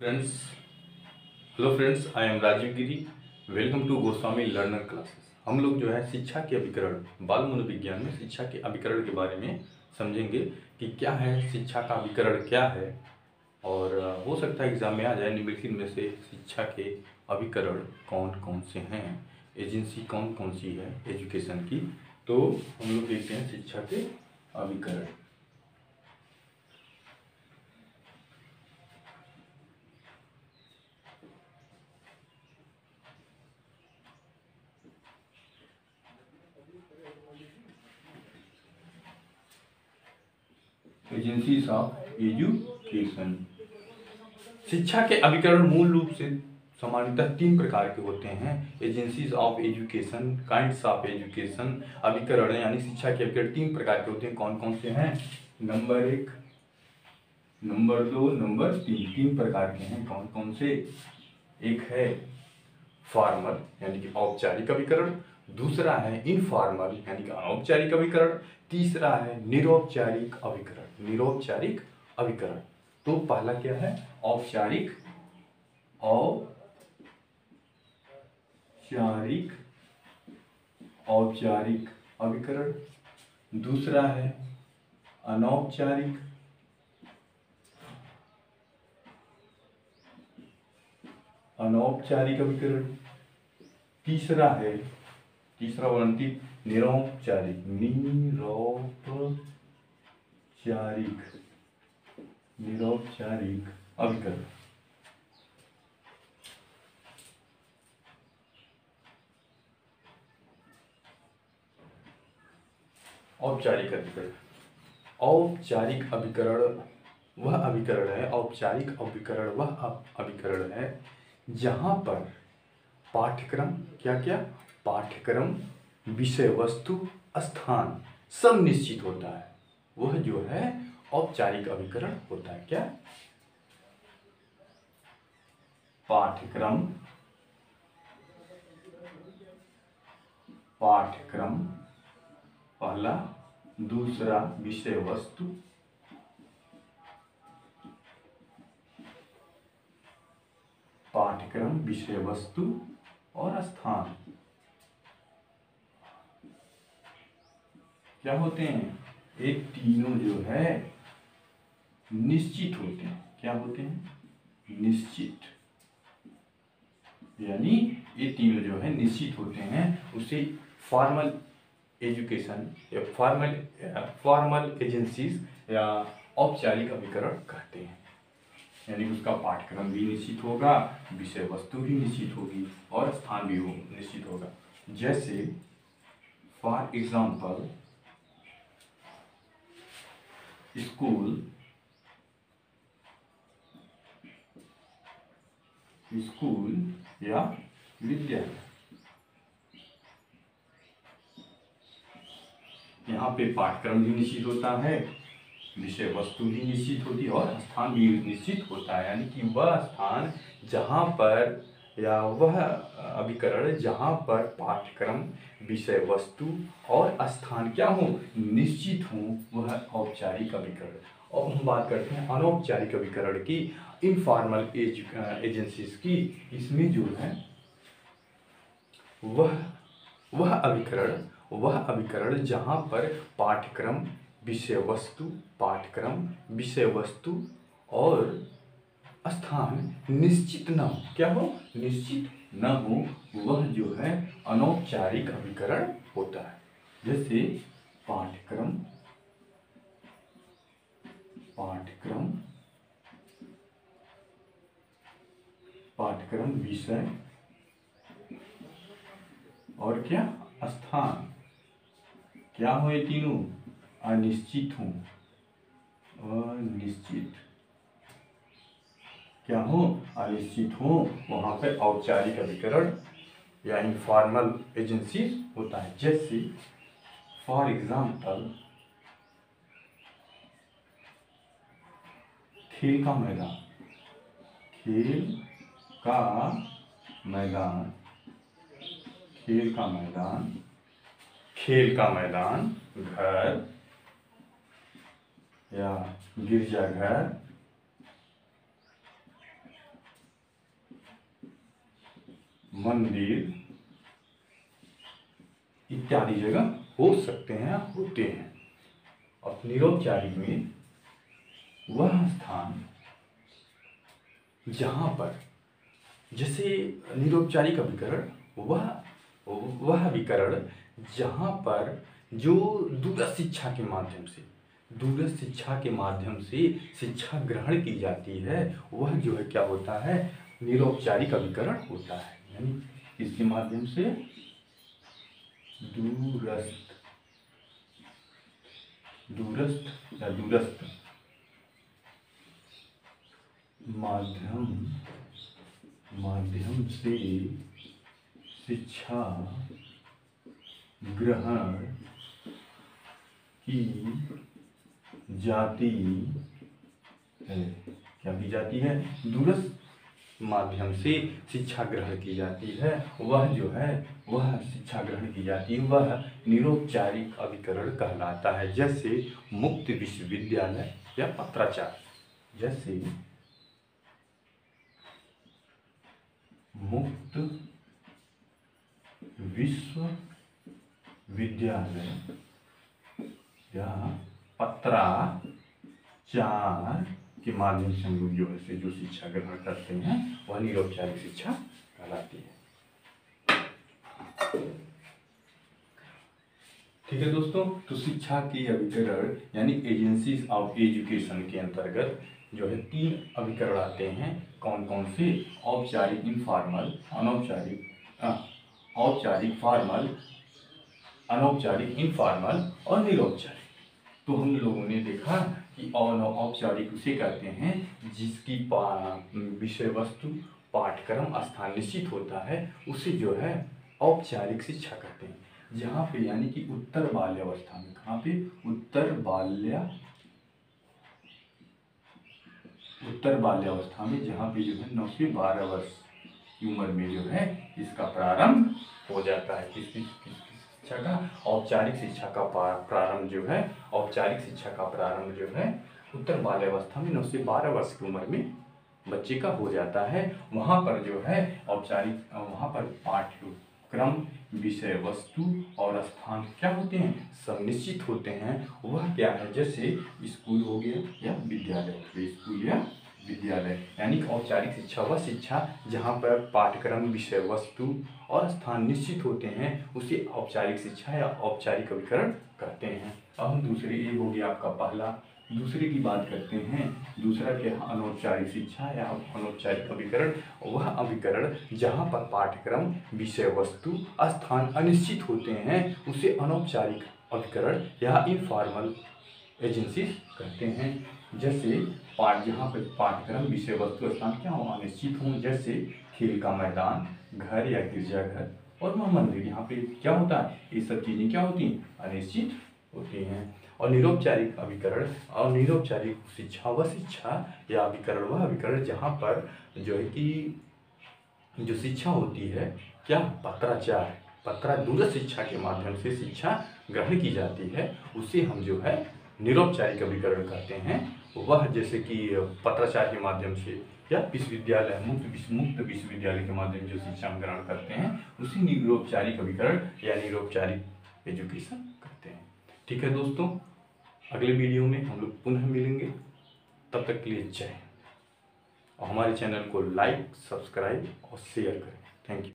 Friends, hello friends, I am Rajiv Giri. Welcome to Goswami learner classes. हम लोग जो है शिक्षा के अभिकरण बाल मनोविज्ञान में शिक्षा के अभिकरण के बारे में समझेंगे कि क्या है शिक्षा का अभिकरण, क्या है। और हो सकता है एग्जाम में आ जाए निम्नलिखित में से शिक्षा के अभिकरण कौन कौन से हैं, एजेंसी कौन कौन सी है एजुकेशन की। तो हम लोग देखते हैं शिक्षा के अभिकरण। Agencies of education. शिक्षा के अभिकरण मूल रूप से सामान्यतः तीन प्रकार के होते हैं। Agencies of education, kinds of education. अभिकरण यानी शिक्षा के अभिकरण तीन प्रकार के होते हैं। कौन कौन से हैं? नंबर एक, नंबर दो, नंबर तीन। तीन प्रकार के हैं। कौन कौन से? एक है फॉर्मल यानी कि औपचारिक अभिकरण, दूसरा है इनफॉर्मल यानी कि अनौपचारिक अभिकरण, तीसरा है निरौपचारिक अभिकरण। निरौपचारिक अभिकरण। तो पहला क्या है? औपचारिक औपचारिक औपचारिक अभिकरण। दूसरा है अनौपचारिक अनौपचारिक अभिकरण। तीसरा है, तीसरा वनती निरौपचारिक निरौपचारिक निरौपचारिक अभिकरण। औपचारिक अभिकरण। औपचारिक अभिकरण वह अभिकरण है, औपचारिक अभिकरण वह अभिकरण है जहां पर पाठ्यक्रम, क्या क्या? पाठ्यक्रम, विषय वस्तु, स्थान सब निश्चित होता है। वह जो है औपचारिक अभिकरण होता है। क्या? पाठ्यक्रम, पाठ्यक्रम पहला, दूसरा विषय वस्तु, पाठ्यक्रम, विषय वस्तु और स्थान क्या होते हैं? एक तीनों जो है निश्चित होते हैं। क्या होते हैं? निश्चित। यानी ये तीनों जो है निश्चित होते हैं। उसे फॉर्मल एजुकेशन या फॉर्मल एजेंसीज या औपचारिक अभिकरण कहते हैं। यानी उसका पाठ्यक्रम भी निश्चित होगा, विषय वस्तु भी निश्चित होगी और स्थान भी निश्चित होगा। जैसे फॉर एग्जाम्पल स्कूल, स्कूल या विद्यालय। यहाँ पे पाठ्यक्रम भी निश्चित होता है, विषय वस्तु भी निश्चित होती है और स्थान भी निश्चित होता है। यानी कि वह स्थान जहाँ पर या वह अभिकरण जहाँ पर पाठ्यक्रम, विषय वस्तु और स्थान क्या हो? निश्चित हो, वह औपचारिक अभिकरण। और हम बात करते हैं अनौपचारिक अभिकरण की, इनफॉर्मल एजेंसीज की। इसमें जो है वह अभिकरण जहाँ पर पाठ्यक्रम, विषय वस्तु, पाठ्यक्रम, विषय वस्तु और स्थान निश्चित न हो। क्या हो? निश्चित न हो, वह जो है अनौपचारिक अभिकरण होता है। जैसे पाठ्यक्रम, पाठ्यक्रम, पाठ्यक्रम, विषय और क्या? स्थान क्या हो? ये तीनों अनिश्चित हो। अनिश्चित क्या हो? अनिश्चित हो। वहां पर औपचारिक अभिकरण या इनफॉर्मल एजेंसी होता है। जैसे फॉर एग्जाम्पल खेल का मैदान, खेल का मैदान, खेल का मैदान, खेल का मैदान, घर या गिरजाघर, मंदिर इत्यादि जगह हो सकते हैं, होते हैं। और निरौपचारिक में वह स्थान जहाँ पर, जैसे निरौपचारिक अभिकरण वह अभिकरण जहाँ पर जो दूरस्थ शिक्षा के माध्यम से, दूरस्थ शिक्षा के माध्यम से शिक्षा ग्रहण की जाती है, वह जो है क्या होता है, निरौपचारिक अभिकरण होता है। यानी इसके माध्यम से दूरस्थ या दूरस्थ माध्यम से शिक्षा ग्रहण की जाती है। क्या की जाती है? दूरस्थ माध्यम से शिक्षा ग्रहण की जाती है, वह जो है वह शिक्षा ग्रहण की जाती है, वह निरौपचारिक अभिकरण कहलाता है। जैसे मुक्त विश्वविद्यालय या पत्राचार, जैसे मुक्त विश्वविद्यालय या पत्राचार के माध्यम से हम लोग जो शिक्षा ग्रहण करते हैं वह निरौपचारिक शिक्षा कहलाती है। ठीक है दोस्तों, तो शिक्षा के अभिकरण यानी एजेंसीज ऑफ एजुकेशन के अंतर्गत जो है 3 अभिकरण आते हैं। कौन कौन से? औपचारिक, इनफॉर्मल, अनौपचारिक, औपचारिक, फॉर्मल, अनौपचारिक, इनफॉर्मल और निरौपचारिक। तो हम लोगों ने देखा कि औपचारिक उसे कहते हैं जिसकी विषय वस्तु, पाठ्यक्रम, स्थान निश्चित होता है, उसे जो है औपचारिक शिक्षा कहते हैं। जहाँ पे यानी कि उत्तर बाल्यावस्था में, कहाँ पे? उत्तर बाल्यावस्था में, जहाँ पे जो है 9 से 12 वर्ष की उम्र में जो है इसका प्रारंभ हो जाता है। किस शिक्षा का? औपचारिक शिक्षा का प्रारंभ जो है, औपचारिक शिक्षा का प्रारंभ जो है उत्तर बाल्यावस्था में 9 से 12 वर्ष की उम्र में बच्चे का हो जाता है। वहाँ पर जो है औपचारिक, वहाँ पर पाठ्यक्रम, विषय वस्तु और स्थान क्या होते हैं? सब निश्चित होते हैं। वह क्या है? जैसे स्कूल हो गया या विद्यालय हो गया, स्कूल या विद्यालय। यानी औपचारिक शिक्षा वह शिक्षा जहाँ पर पाठ्यक्रम, विषय वस्तु और स्थान निश्चित होते हैं, उसे औपचारिक शिक्षा या औपचारिक अभिकरण कहते हैं। अब हम दूसरे, ये हो गया आपका पहला। दूसरे की बात करते हैं। दूसरा क्या? अनौपचारिक शिक्षा या अनौपचारिक अभिकरण वह अभिकरण जहाँ पर पाठ्यक्रम, विषय वस्तु, स्थान अनिश्चित होते हैं, उसे अनौपचारिक अभिकरण या इनफॉर्मल एजेंसीज कहते हैं। जैसे जहाँ पर पाठ्यक्रम, विषय वस्तु, स्थान क्या हो? अनिश्चित हों। जैसे खेल का मैदान, घर या गिरजाघर और मंदिर। यहाँ पे क्या होता है? ये सब चीज़ें क्या होती हैं? अनिश्चित होती हैं। और निरौपचारिक अभिकरण और निरौपचारिक शिक्षा वह शिक्षा या अभिकरण वह अभिकरण जहाँ पर जो है कि जो शिक्षा होती है क्या? पत्राचार, दूरस्थ शिक्षा के माध्यम से शिक्षा ग्रहण की जाती है, उसे हम जो है निरौपचारिक अभिकरण कहते हैं। वह जैसे कि पत्राचार के माध्यम से या विश्वविद्यालय, मुक्त विश्वविद्यालय के माध्यम से जो शिक्षा हम ग्रहण करते हैं, उसी निरौपचारिक अभिकरण या निरौपचारिक एजुकेशन कहते हैं। ठीक है दोस्तों, अगले वीडियो में हम लोग पुनः मिलेंगे। तब तक के लिए जय हिंद। और हमारे चैनल को लाइक, सब्सक्राइब और शेयर करें। Thank you.